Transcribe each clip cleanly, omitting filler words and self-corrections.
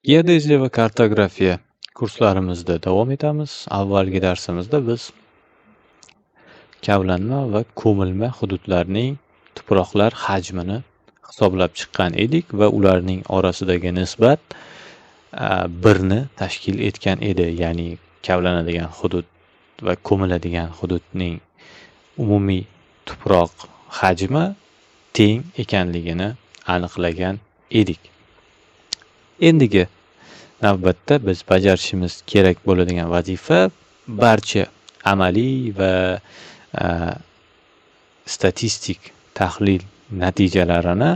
Geodeziya va kartografiya kurslarimizda davom etamiz. Avvalgi darsimizda biz kavlanma va ko'milma hududlarning tuproqlar hajmini hisoblab chiqqan edik va ularning orasidagi nisbat birni tashkil etgan edi. Ya'ni kavlanadigan hudud va ko'miladigan hududning umumiy tuproq hajmi teng ekanligini aniqlagan edik. Endigi navbatda biz bajarishimiz kerak bo'ladigan vazifa barcha amaliy va statistik tahlil natijalarini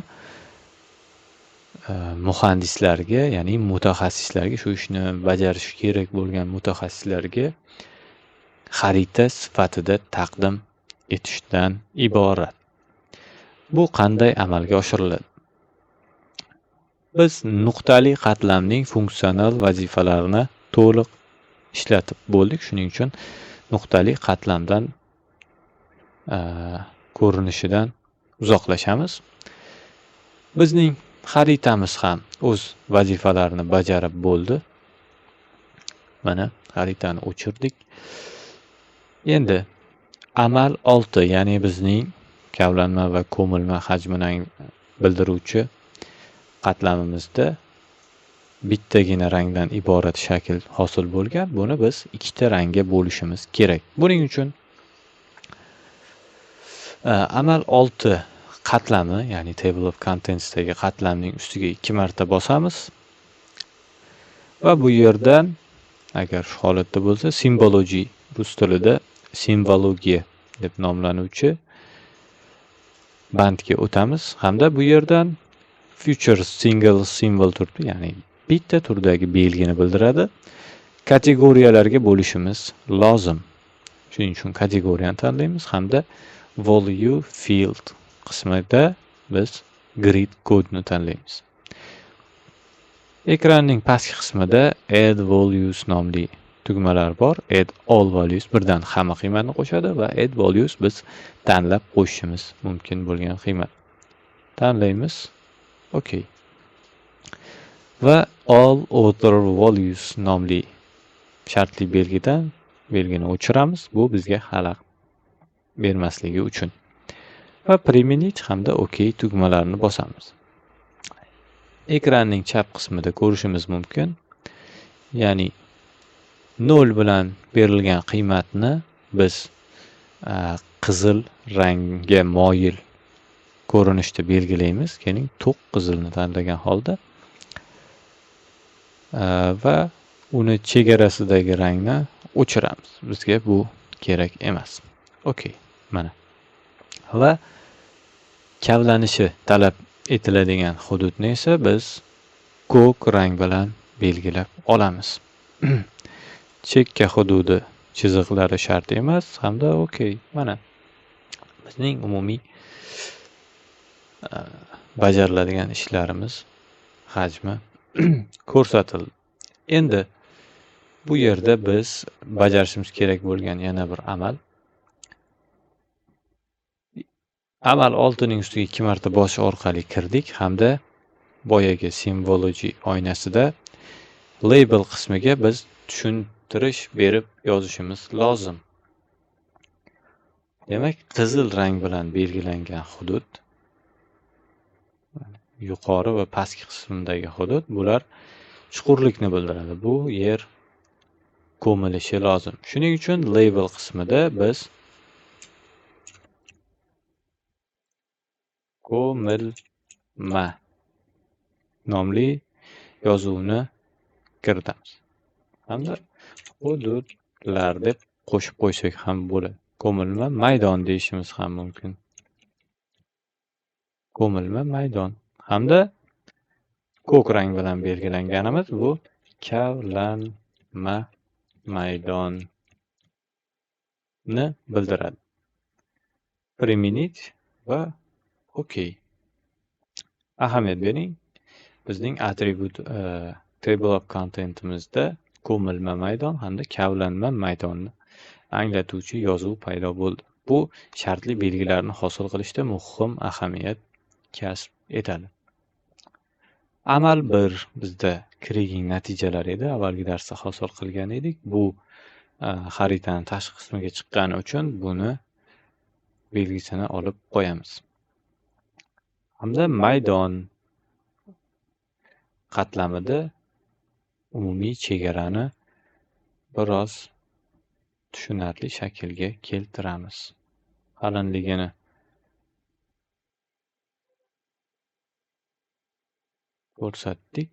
muhandislarga, ya'ni mutaxassislarga, shu ishni bajarish kerak bo'lgan mutaxassislarga xarita sifatida taqdim etishdan iborat. Bu qanday amalga oshiriladi? Biz nuqtali qatlamning funksional vazifalarini to'liq ishlatib bo'ldik. Shuning uchun nuqtali qatlamdan ko'rinishidan uzoqlashamiz. Bizning xaritamiz ham o'z vazifalarini bajarib bo'ldi. Mana xaritani o'chirdik. Endi amal 6, ya'ni bizning kavlanma va ko'milma hajmini bildiruvchi qatlamimizda bittagina rangdan iborat shakl hosil bo'lgan. Buni biz ikkita rangga bo'lishimiz kerak. Buning uchun amal 6 qatlami, ya'ni table of contentsdagi qatlamning ustiga 2 marta bosamiz va bu yerdan agar shu holatda bo'lsa symbology, rus tilida simvologiya deb nomlanuvchi bandga o'tamiz hamda bu yerdan future single symbol turibdi, ya'ni bitta turdagi belgini bildiradi. Kategoriyalarga bo'lishimiz lozim. Shuning uchun kategoriyani tanlaymiz hamda value field qismida biz grid kodni tanlaymiz. Ekranning pastki qismida add values nomli tugmalar bor. Add all values birdan hamma qiymatni qo'shadi va add values biz tanlab qo'shishimiz mumkin bo'lgan qiymat. Tanlaymiz. Okay. Va all other values nomli shartli belgidan belgini o'chiramiz. Bu bizga xalaqit bermasligi uchun. Va preminit hamda okay tugmalarini bosamiz. Ekranning chap qismida ko'rishimiz mumkin. Ya'ni 0 bilan berilgan qiymatni biz qizil rangga moyil ko'rinishda belgilaymiz. Keling, to'q qizilni tanlagan holda va uni chegarasidagi rangni o'chiramiz. Bizga bu kerak emas. Okay, mana. Va kavlanishi talab etiladigan hududni esa biz ko'k rang bilan belgilab olamiz. Chekka hududi chiziqlari shart emas hamda okay, mana bizning umumiy bajariladigan ishlarimiz hajmi ko'rsatildi. Endi bu yerda biz bajarishimiz kerak bo'lgan yana bir amal 6ning ustiga 2 marta bosish orqali kirdik hamda boyagi symbology oynasida label qismiga biz tushuntirish berib yozishimiz lozim. Demak, qizil rang bilan belgilangan hudud, yuqori va pastki qismdagi hudud, bular chuqurlikni bildiradi. Bu yer ko'milishi lozim. Shuning uchun label qismida biz ko'milma nomli yozuvni kiritamiz. Hamda hududlar deb qo'shib qo'ysak ham bo'ladi. Ko'milma maydon deyishimiz ham mumkin. Ko'milma maydon. Hamda ko'k rang bilan belgilanganimiz bu kavlanma maydonni bildiradi. Preminit va okay. Ahamiyat bering. Bizning atribut table of contentimizda ko'milma maydon hamda kavlanma maydonni anglatuvchi yozuv paydo bo'ldi. Bu shartli belgilarni hosil qilishda muhim ahamiyat kasb etadi. Amal 1 bizda kriging natijalari edi. Avvalgi darsda hosil qilgan edik. Bu xaritani tashqi qismiga chiqqani uchun buni belgisini olib qo'yamiz. Hamda maydon qatlamida umumiy chegarani biroz tushunarli shaklga keltiramiz. Qalinligini ko'rsatdik.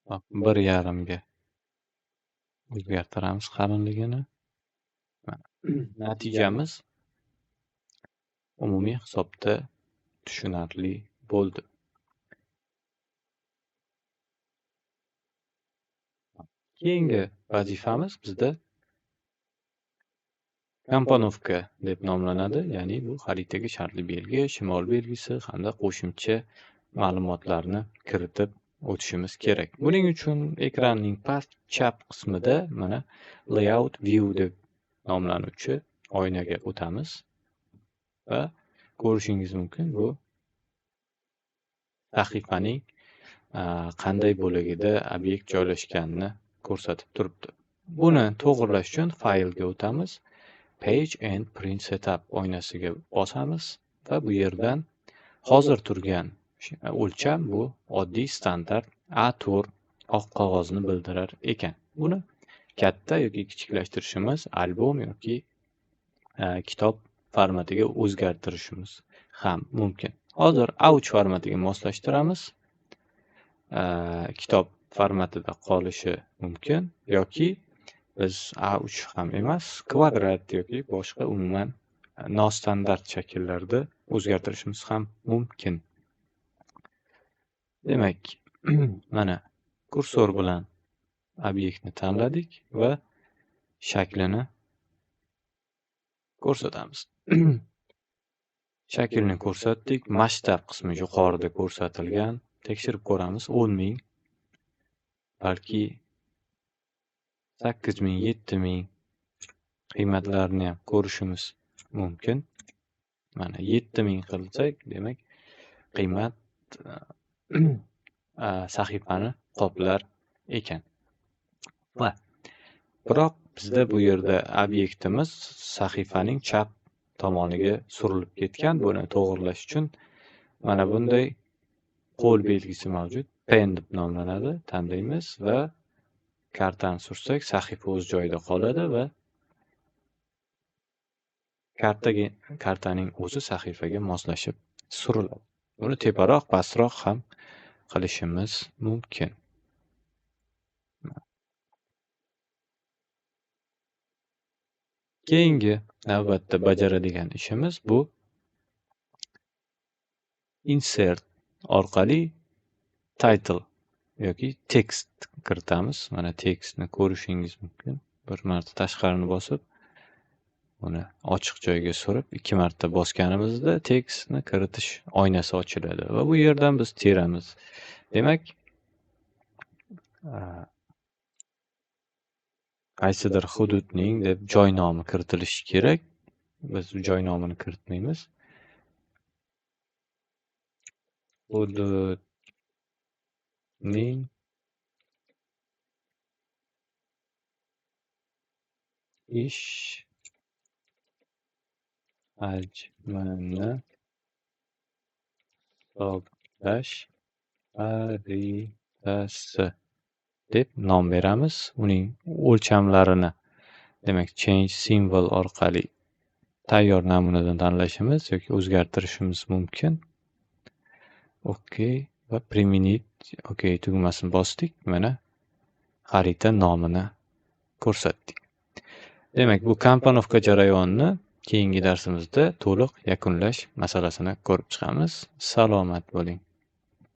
Bak, 1,5 ga o'zgartiramiz qalinligini. Natijamiz umumiy hisobda tushunarli bo'ldi. Keyingi vazifamiz bizda komponovka deb nomlanadi. Ya'ni bu xaritaga shartli belgi, shimol belgisi hamda qo'shimcha ma'lumotlarni kiritib o'tishimiz kerak. Buning uchun ekranning past chap qismida mana layout view deb nomlanuvchi oynaga o'tamiz va ko'rishingiz mumkin, bu sahifaning qanday bo'lagida obyekt joylashganini ko'rsatib turibdi. Buni to'g'irlash uchun faylga o'tamiz. Page and Print Setup oynasiga bosamiz va bu yerdan hozir turgan o'lcham bu oddiy standart A4 oq qog'ozni bildirar ekan. Buni katta yoki kichiklashtirishimiz, albom yoki kitob formatiga o'zgartirishimiz ham mumkin. Hozir A3 formatiga moslashtiramiz. Kitob formatida qolishi mumkin yoki biz A3 ham emas, kvadrat yoki boshqa umuman nostandart shakllarda o'zgartirishimiz ham mumkin. Demak, mana kursor bilan obyektni tanladik va shaklini ko'rsatamiz. Shaklni ko'rsatdik. Masshtab qismi yuqorida ko'rsatilgan. Tekshirib ko'ramiz. 10,000 balki 8,000, 7,000 qiymatlarini ham ko'rishimiz mumkin. Mana 7,000 qilsak, demak qiymat sahifani qoplar ekan. Va biroq bizda bu yerda obyektimiz sahifaning chap tomoniga surilib ketgan. Buni to'g'irlash uchun mana bunday qo'l belgisi mavjud. Pen deb nomlanadi. Tanlaymiz va kartani sursak, sahifa o'z joyida qoladi va kartaning o'zi sahifaga moslashib suriladi. Buni teparoq, pastroq ham qilishimiz mumkin. Keyingi navbatda bajaradigan ishimiz bu insert orqali title yoki text kiritamiz. Mana tekstni ko'rishingiz mumkin. Bir marta tashqarini bosib, uni ochiq joyga surib, 2 marta bosganimizda tekstni kiritish oynasi ochiladi va bu yerdan biz teramiz. Demak, qaysidir hududning deb joy nomi kiritilishi kerak. Biz joy nomini kiritmaymiz. Hududning ish hajmini hisoblash xaritasi deb nom beramiz. Uning o'lchamlarini, demak, change symbol orqali tayyor namunadan tanlashimiz yoki o'zgartirishimiz mumkin. Okay va priminit okay tugmasini bosdik. Mana xarita nomini ko'rsatdik. Demak, bu komponovka jarayonini keyingi darsimizda to'liq yakunlash masalasini ko'rib chiqamiz. Salomat bo'ling.